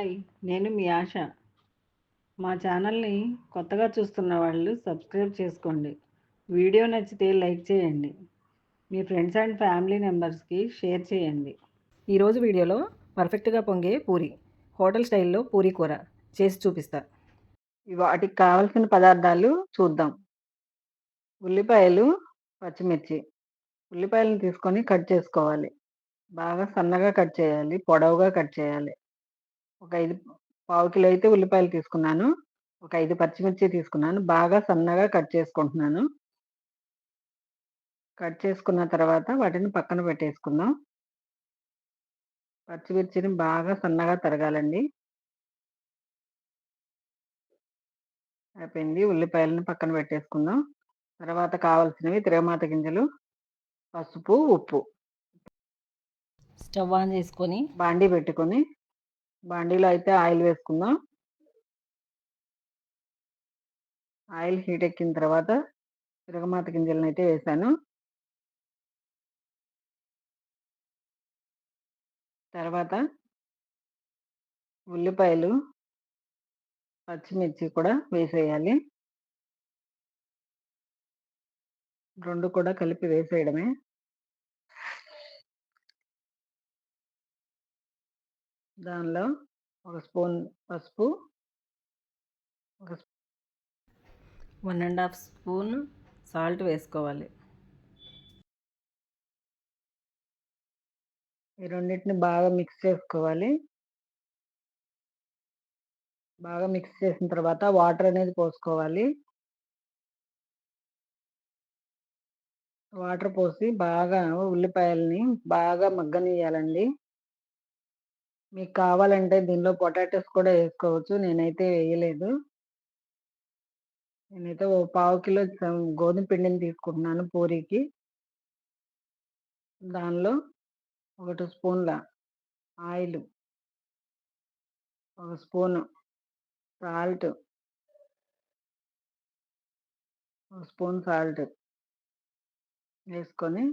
Hi! నేను మీ ఆశ. మా ఛానల్‌ని కొత్తగా చూస్తున్న వాళ్ళు సబ్స్క్రైబ్ చేసుకోండి. వీడియో నచ్చితే లైక్ చేయండి. మీ ఫ్రెండ్స్ అండ్ ఫ్యామిలీ మెంబర్స్‌కి షేర్ చేయండి. ఈరోజు వీడియోలో పర్ఫెక్ట్గా పొంగే పూరి హోటల్ స్టైల్లో పూరి కూర చేసి చూపిస్తా. వాటికి కావాల్సిన పదార్థాలు చూద్దాం. ఉల్లిపాయలు, పచ్చిమిర్చి. ఉల్లిపాయలను తీసుకొని కట్ చేసుకోవాలి. బాగా సన్నగా కట్ చేయాలి. పొడవుగా కట్ చేయాలి. ఒక 5 పావు కిలో అయితే ఉల్లిపాయలు తీసుకున్నాను. ఒక 5 పచ్చిమిర్చి తీసుకున్నాను. బాగా సన్నగా కట్ చేసుకుంటున్నాను. కట్ చేసుకున్న తర్వాత వాటిని పక్కన పెట్టేసుకుందాం. పచ్చిమిర్చిని బాగా సన్నగా తరగాలండి. అయిపోయింది. ఉల్లిపాయలను పక్కన పెట్టేసుకుందాం. తర్వాత కావాల్సినవి తిరగమాత గింజలు, పసుపు, ఉప్పు. స్టవ్ ఆన్ చేసుకొని బాండీ పెట్టుకొని, బాండీలో అయితే ఆయిల్ వేసుకుందాం. ఆయిల్ హీట్ ఎక్కిన తర్వాత తిరగమాత గింజలను అయితే వేసాను. తర్వాత ఉల్లిపాయలు, పచ్చిమిర్చి కూడా వేసేయాలి. 2 కూడా కలిపి వేసేయడమే. దానిలో ఒక స్పూన్ పసుపు, ఒక 1½ స్పూన్ సాల్ట్ వేసుకోవాలి. ఈ రెండిటిని బాగా మిక్స్ చేసుకోవాలి. బాగా మిక్స్ చేసిన తర్వాత వాటర్ అనేది పోసుకోవాలి. వాటర్ పోసి బాగా ఉల్లిపాయల్ని బాగా మగ్గనియ్యాలండి. మీకు కావాలంటే దీనిలో పొటాటోస్ కూడా వేసుకోవచ్చు. నేనైతే వేయలేదు. నేనైతే ఓ పావు కిలో గోధుమ పిండిని తీసుకుంటున్నాను పూరీకి. దానిలో ఒక 2 స్పూన్ల ఆయిలు, ఒక స్పూను సాల్ట్, ఒక స్పూన్ సాల్ట్ వేసుకొని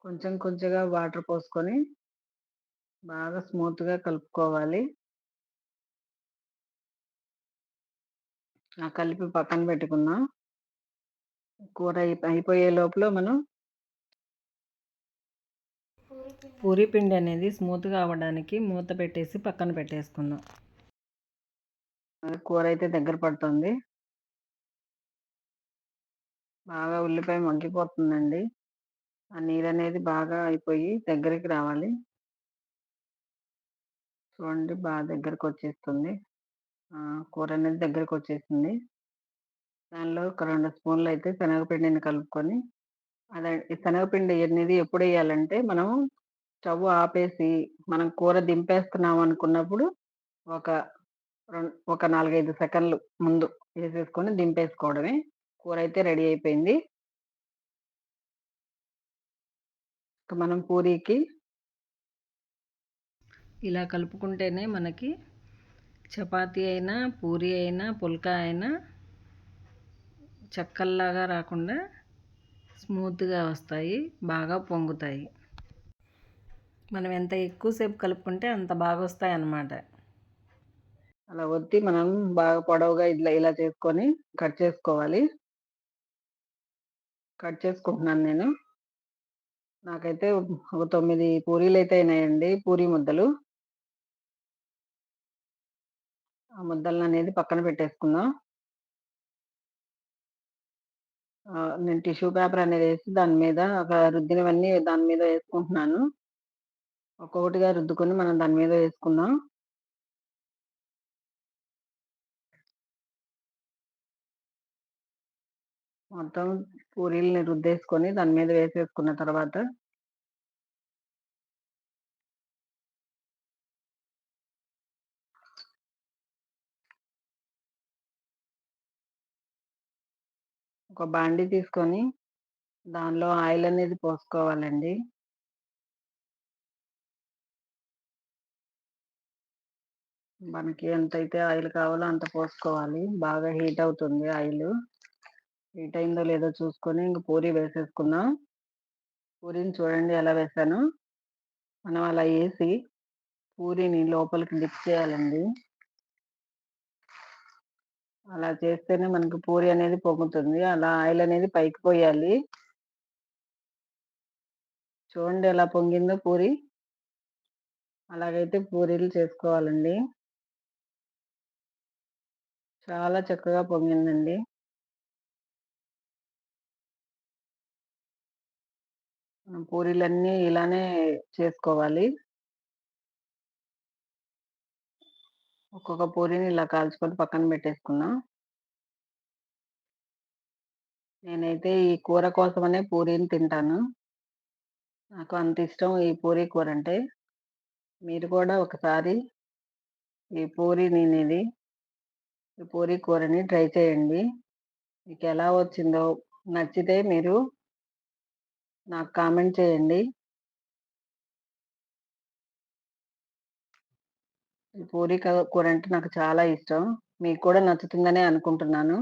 కొంచెం కొంచెంగా వాటర్ పోసుకొని బాగా స్మూత్‌గా కలుపుకోవాలి. కలిపి పక్కన పెట్టుకుందాం. కూర అయిపోయే లోపల మనం పూరి పిండి అనేది స్మూత్గా అవ్వడానికి మూత పెట్టేసి పక్కన పెట్టేసుకుందాం. కూర అయితే దగ్గర పడుతుంది. బాగా ఉల్లిపాయ మగ్గిపోతుందండి. ఆ నీరనేది బాగా అయిపోయి దగ్గరికి రావాలి. చూడండి బాగా దగ్గరకొచ్చేస్తుంది. కూర అనేది దగ్గరకొచ్చేసింది. దానిలో ఒక 2 స్పూన్‌లయితే శనగపిండిని కలుపుకొని ఈ శనగపిండి అనేది ఎప్పుడెయ్యాలంటే మనం స్టవ్ ఆపేసి మనం కూర దింపేస్తున్నాం అనుకున్నప్పుడు ఒక ఒక 4, 5 సెకన్లు ముందు ఏసేసుకొని దింపేసుకోవడమే. కూరైతే రెడీ అయిపోయింది. ఇక మనం పూరీకి ఇలా కలుపుకుంటేనే మనకి చపాతీ అయినా, పూరి అయినా, పుల్కా అయినా చెక్కల్లాగా రాకుండా స్మూత్గా వస్తాయి, బాగా పొంగుతాయి. మనం ఎంత ఎక్కువసేపు కలుపుకుంటే అంత బాగా వస్తాయి అన్నమాట. అలా ఒత్తి మనం బాగా పొడవుగా ఇలా చేసుకొని కట్ చేసుకోవాలి. కట్ చేసుకుంటున్నాను నేను. నాకైతే ఒక 9 పూరీలైతే అయినాయండి. పూరీ ముద్దలు. ఆ ముద్దలననేది పక్కన పెట్టేసుకుందాం. నేను టిష్యూ పేపర్ అనేది ఏసి దాని మీద రుద్దినవన్నీ దాని మీద వేసుకుంటున్నాను. ఒక్కొక్కటిగా రుద్దుకొని మనం దాని మీద వేసుకుందాం. మొత్తం పూరీలని రుద్దేసుకొని దాని మీద వేసేసుకున్న తర్వాత ఒక బాండీ తీసుకొని దానిలో ఆయిల్ అనేది పోసుకోవాలండి. మనకి ఎంతైతే ఆయిల్ కావాలో అంత పోసుకోవాలి. బాగా హీట్ అవుతుంది ఆయిలు. హీట్ అయిందో లేదో చూసుకొని ఇంక పూరీ వేసేసుకుందాం. పూరీని చూడండి ఎలా వేసానో. మనం అలా ఏసి పూరీని లోపలికి డిప్ చేయాలండి. అలా చేస్తేనే మనకి పూరి అనేది పొంగుతుంది. అలా ఆయిల్ అనేది పైకి పోయాలి. చూడండి ఎలా పొంగిందో పూరి. అలాగైతే పూరీలు చేసుకోవాలండి. చాలా చక్కగా పొంగిందండి. మనం పూరీలన్నీ ఇలానే చేసుకోవాలి. ఒక్కొక్క పూరీని ఇలా కాల్చుకొని పక్కన పెట్టేసుకున్నా. నేనైతే ఈ కూర కోసమనే పూరీని తింటాను. నాకు అంత ఇష్టం ఈ పూరీ కూరంటే. మీరు కూడా ఒకసారి ఈ ఈ పూరీ కూరని ట్రై చేయండి. మీకెలా వచ్చిందో నచ్చితే మీరు నాకు కామెంట్ చేయండి. ఈ పూరీ కూరంటే నాకు చాలా ఇష్టం. మీకు కూడా నచ్చుతుందనే అనుకుంటున్నాను.